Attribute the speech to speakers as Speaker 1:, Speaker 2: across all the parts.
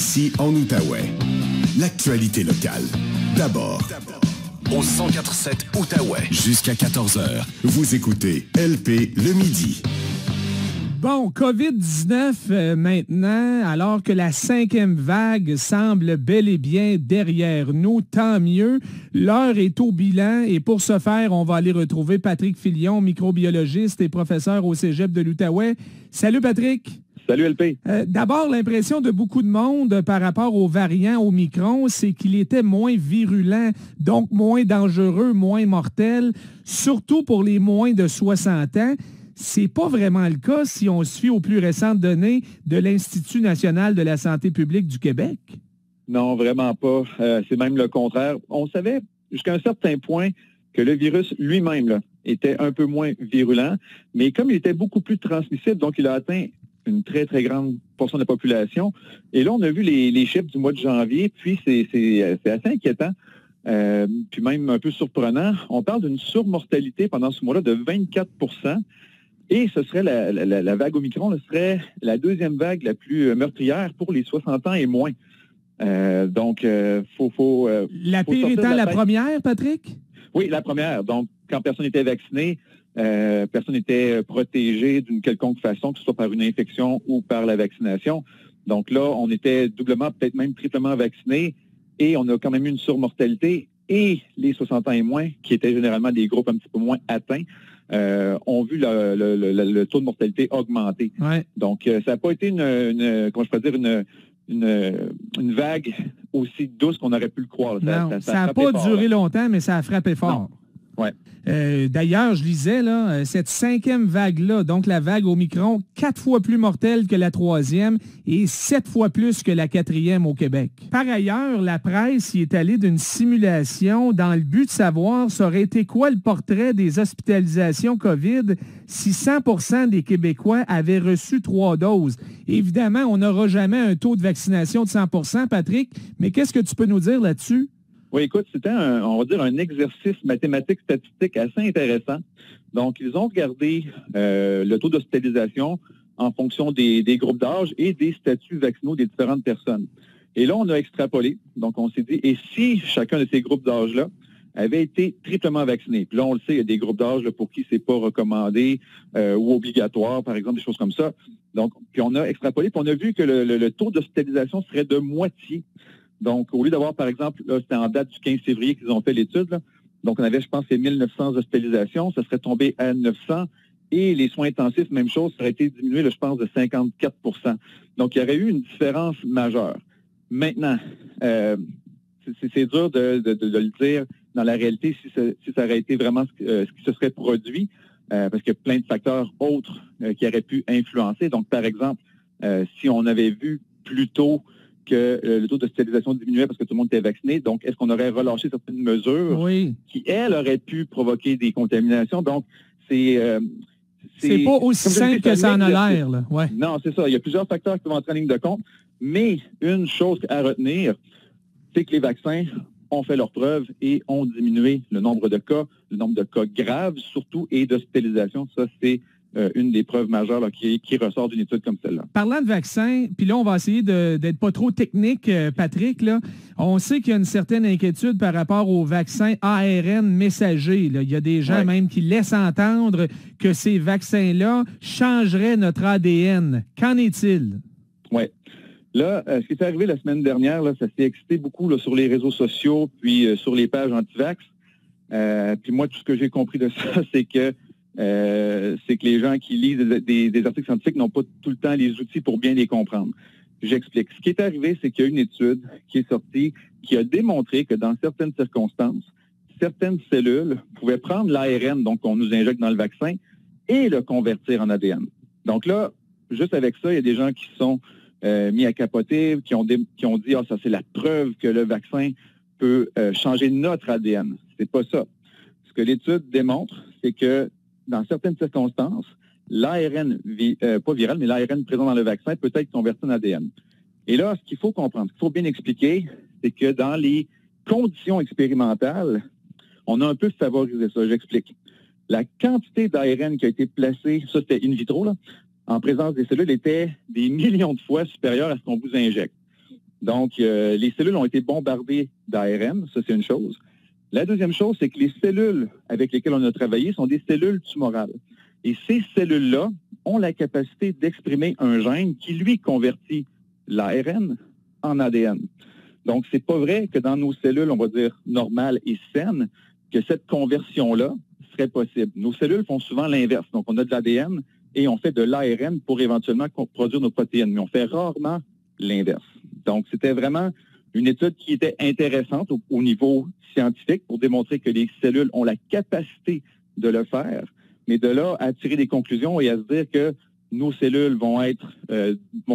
Speaker 1: ici en Outaouais. L'actualité locale. D'abord. Au 104.7 Outaouais. Jusqu'à 14h. Vous écoutez LP le midi.
Speaker 2: Bon, COVID-19 maintenant, alors que la 5e vague semble bel et bien derrière nous, tant mieux. L'heure est au bilan et pour ce faire, on va aller retrouver Patrick Filion, microbiologiste et professeur au Cégep de l'Outaouais. Salut Patrick!
Speaker 3: Salut LP.
Speaker 2: D'abord, l'impression de beaucoup de monde par rapport aux variants Omicron, c'est qu'il était moins virulent, donc moins dangereux, moins mortel, surtout pour les moins de 60 ans. C'est pas vraiment le cas si on se fie aux plus récentes données de l'Institut national de la santé publique du Québec.
Speaker 3: Non, vraiment pas. C'est même le contraire. On savait jusqu'à un certain point que le virus lui-même là, était un peu moins virulent, mais comme il était beaucoup plus transmissible, donc il a atteint une très, très grande portion de la population. Et là, on a vu les chiffres du mois de janvier, puis c'est assez inquiétant, puis même un peu surprenant. On parle d'une surmortalité pendant ce mois-là de 24 %. Et ce serait la vague Omicron, ce serait la deuxième vague la plus meurtrière pour les 60 ans et moins. Donc, faut
Speaker 2: la pire étant la première, Patrick?
Speaker 3: Oui, la première. Donc, quand personne n'était vacciné, personne n'était protégé d'une quelconque façon, que ce soit par une infection ou par la vaccination. Donc là, on était doublement, peut-être même triplement vaccinés et on a quand même eu une surmortalité. Et les 60 ans et moins, qui étaient généralement des groupes un petit peu moins atteints, ont vu le taux de mortalité augmenter.
Speaker 2: Ouais.
Speaker 3: Donc, ça n'a pas été une vague aussi douce qu'on aurait pu le croire.
Speaker 2: Ça n'a pas duré longtemps, mais ça a frappé fort.
Speaker 3: Non. Ouais.
Speaker 2: D'ailleurs, je lisais, là, cette 5e vague-là, donc la vague Omicron, 4 fois plus mortelle que la 3e et 7 fois plus que la 4e au Québec. Par ailleurs, la presse y est allée d'une simulation dans le but de savoir ça aurait été quoi le portrait des hospitalisations COVID si 100% des Québécois avaient reçu 3 doses. Évidemment, on n'aura jamais un taux de vaccination de 100%, Patrick, mais qu'est-ce que tu peux nous dire là-dessus?
Speaker 3: Oui, écoute, c'était un exercice mathématique statistique assez intéressant. Donc, ils ont regardé le taux d'hospitalisation en fonction des groupes d'âge et des statuts vaccinaux des différentes personnes. Et là, on a extrapolé. Donc, on s'est dit, et si chacun de ces groupes d'âge-là avait été triplement vacciné? Puis là, on le sait, il y a des groupes d'âge pour qui c'est pas recommandé ou obligatoire, par exemple, des choses comme ça. Donc, puis on a extrapolé, puis on a vu que le taux d'hospitalisation serait de moitié. Donc, au lieu d'avoir, par exemple, là, c'était en date du 15 février qu'ils ont fait l'étude, là. Donc, on avait, je pense, 1900 hospitalisations, ça serait tombé à 900. Et les soins intensifs, même chose, ça aurait été diminué, là, je pense, de 54 %. Donc, il y aurait eu une différence majeure. Maintenant, c'est dur de le dire dans la réalité si ça aurait été vraiment ce qui se serait produit, parce qu'il y a plein de facteurs autres qui auraient pu influencer. Donc, par exemple, si on avait vu plus tôt que le taux d'hospitalisation diminuait parce que tout le monde était vacciné. Donc, est-ce qu'on aurait relâché certaines mesures qui, elles, auraient pu provoquer des contaminations? Donc, c'est
Speaker 2: pas aussi simple que ça en a l'air, là. Ouais.
Speaker 3: Non, c'est ça. Il y a plusieurs facteurs qui vont entrer en ligne de compte. Mais une chose à retenir, c'est que les vaccins ont fait leur preuve et ont diminué le nombre de cas graves surtout et d'hospitalisation. Ça, c'est une des preuves majeures là, qui ressort d'une étude comme celle-là.
Speaker 2: Parlant de vaccins, puis là, on va essayer d'être pas trop technique, Patrick. Là. On sait qu'il y a une certaine inquiétude par rapport aux vaccins ARN messagers. Là. Il y a des gens même qui laissent entendre que ces vaccins-là changeraient notre ADN. Qu'en est-il?
Speaker 3: Oui. Là, ce qui est arrivé la semaine dernière, là, ça s'est excité beaucoup là, sur les réseaux sociaux, puis sur les pages anti-vax. Puis moi, tout ce que j'ai compris de ça, c'est que les gens qui lisent des articles scientifiques n'ont pas tout le temps les outils pour bien les comprendre. J'explique. Ce qui est arrivé, c'est qu'il y a une étude qui est sortie qui a démontré que dans certaines circonstances, certaines cellules pouvaient prendre l'ARN, donc qu'on nous injecte dans le vaccin, et le convertir en ADN. Donc là, juste avec ça, il y a des gens qui sont mis à capoter, qui ont dit « Ah, ça c'est la preuve que le vaccin peut changer notre ADN ». C'est pas ça. Ce que l'étude démontre, c'est que dans certaines circonstances, l'ARN, pas viral, mais l'ARN présent dans le vaccin peut être converti en ADN. Et là, ce qu'il faut comprendre, ce qu'il faut bien expliquer, c'est que dans les conditions expérimentales, on a un peu favorisé ça. J'explique. La quantité d'ARN qui a été placée, ça c'était in vitro, là, en présence des cellules, était des millions de fois supérieure à ce qu'on vous injecte. Donc, les cellules ont été bombardées d'ARN, ça c'est une chose. La deuxième chose, c'est que les cellules avec lesquelles on a travaillé sont des cellules tumorales. Et ces cellules-là ont la capacité d'exprimer un gène qui, lui, convertit l'ARN en ADN. Donc, c'est pas vrai que dans nos cellules, on va dire normales et saines, que cette conversion-là serait possible. Nos cellules font souvent l'inverse. Donc, on a de l'ADN et on fait de l'ARN pour éventuellement produire nos protéines, mais on fait rarement l'inverse. Donc, c'était vraiment une étude qui était intéressante au niveau scientifique pour démontrer que les cellules ont la capacité de le faire, mais de là à tirer des conclusions et à se dire que nos cellules vont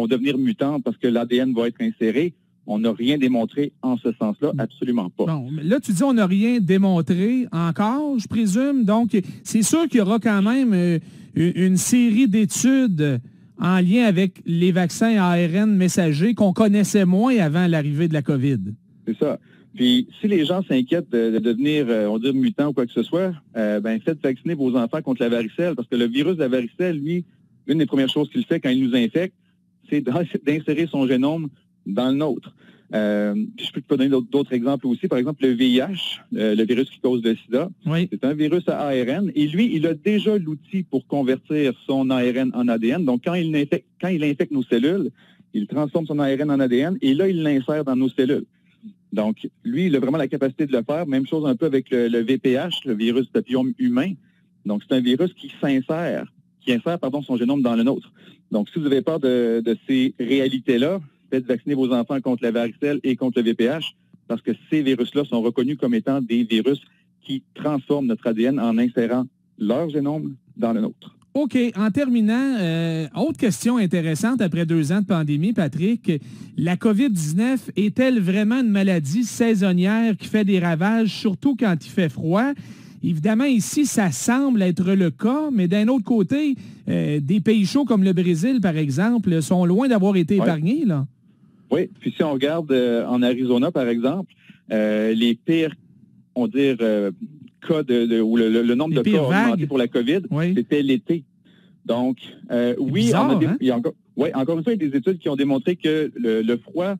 Speaker 3: devenir mutantes parce que l'ADN va être inséré, on n'a rien démontré en ce sens-là, absolument pas.
Speaker 2: Bon, là, tu dis on n'a rien démontré encore, je présume. Donc, c'est sûr qu'il y aura quand même une série d'études en lien avec les vaccins à ARN messagers qu'on connaissait moins avant l'arrivée de la COVID.
Speaker 3: C'est ça. Puis, si les gens s'inquiètent de devenir, on va dire, mutant ou quoi que ce soit, faites vacciner vos enfants contre la varicelle, parce que le virus de la varicelle, lui, une des premières choses qu'il fait quand il nous infecte, c'est d'insérer son génome dans le nôtre. Puis je peux te donner d'autres exemples aussi. Par exemple, le VIH, le virus qui cause le sida, oui. C'est un virus à ARN. Et lui, il a déjà l'outil pour convertir son ARN en ADN. Donc, quand il infecte nos cellules, il transforme son ARN en ADN et là, il l'insère dans nos cellules. Donc, lui, il a vraiment la capacité de le faire. Même chose un peu avec le VPH, le virus papillome humain. Donc, c'est un virus qui insère son génome dans le nôtre. Donc, si vous avez peur de ces réalités-là, faites vacciner vos enfants contre la varicelle et contre le VPH, parce que ces virus-là sont reconnus comme étant des virus qui transforment notre ADN en insérant leur génome dans le nôtre.
Speaker 2: OK. En terminant, autre question intéressante après 2 ans de pandémie, Patrick. La COVID-19 est-elle vraiment une maladie saisonnière qui fait des ravages, surtout quand il fait froid? Évidemment, ici, ça semble être le cas, mais d'un autre côté, des pays chauds comme le Brésil, par exemple, sont loin d'avoir été épargnés, là.
Speaker 3: Oui, puis si on regarde en Arizona, par exemple, les pires, on va dire, cas où le nombre de cas a augmenté pour la COVID, c'était l'été. Donc,
Speaker 2: bizarre,
Speaker 3: il y a encore une fois, il y a des études qui ont démontré que le froid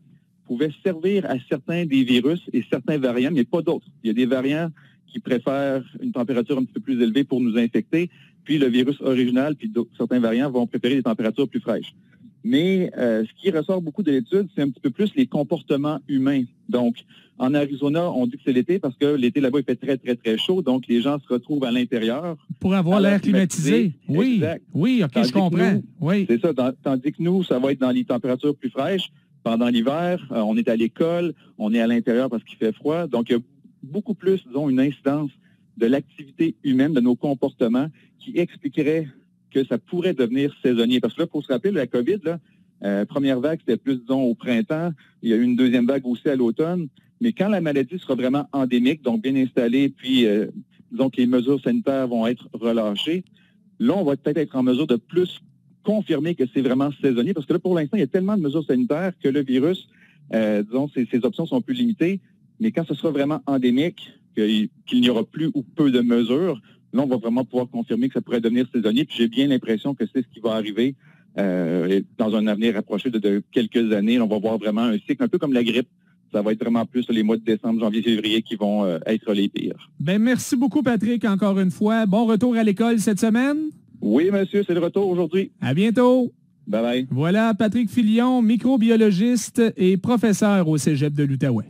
Speaker 3: pouvait servir à certains des virus et certains variants, mais pas d'autres. Il y a des variants qui préfèrent une température un petit peu plus élevée pour nous infecter, puis le virus original, puis certains variants vont préférer des températures plus fraîches. Mais ce qui ressort beaucoup de l'étude, c'est un petit peu plus les comportements humains. Donc, en Arizona, on dit que c'est l'été parce que l'été là-bas, il fait très, très, très chaud. Donc, les gens se retrouvent à l'intérieur.
Speaker 2: Pour avoir l'air climatisé. Oui, exact. Oui, OK, je comprends. Oui.
Speaker 3: C'est ça. Tandis que nous, ça va être dans les températures plus fraîches. Pendant l'hiver, on est à l'école, on est à l'intérieur parce qu'il fait froid. Donc, il y a beaucoup plus, disons, une incidence de l'activité humaine, de nos comportements qui expliquerait que ça pourrait devenir saisonnier. Parce que là, il faut se rappeler, la COVID, première vague, c'était plus, disons, au printemps. Il y a eu une deuxième vague aussi à l'automne. Mais quand la maladie sera vraiment endémique, donc bien installée, puis, disons que les mesures sanitaires vont être relâchées, là, on va peut-être être en mesure de plus confirmer que c'est vraiment saisonnier. Parce que là, pour l'instant, il y a tellement de mesures sanitaires que le virus, disons, ses options sont plus limitées. Mais quand ce sera vraiment endémique, qu'il n'y aura plus ou peu de mesures, là, on va vraiment pouvoir confirmer que ça pourrait devenir saisonnier. Puis j'ai bien l'impression que c'est ce qui va arriver dans un avenir rapproché de quelques années. On va voir vraiment un cycle un peu comme la grippe. Ça va être vraiment plus les mois de décembre, janvier, février qui vont être les pires.
Speaker 2: Ben merci beaucoup, Patrick, encore une fois. Bon retour à l'école cette semaine.
Speaker 3: Oui, monsieur, c'est le retour aujourd'hui.
Speaker 2: À bientôt.
Speaker 3: Bye-bye.
Speaker 2: Voilà, Patrick Filion, microbiologiste et professeur au Cégep de l'Outaouais.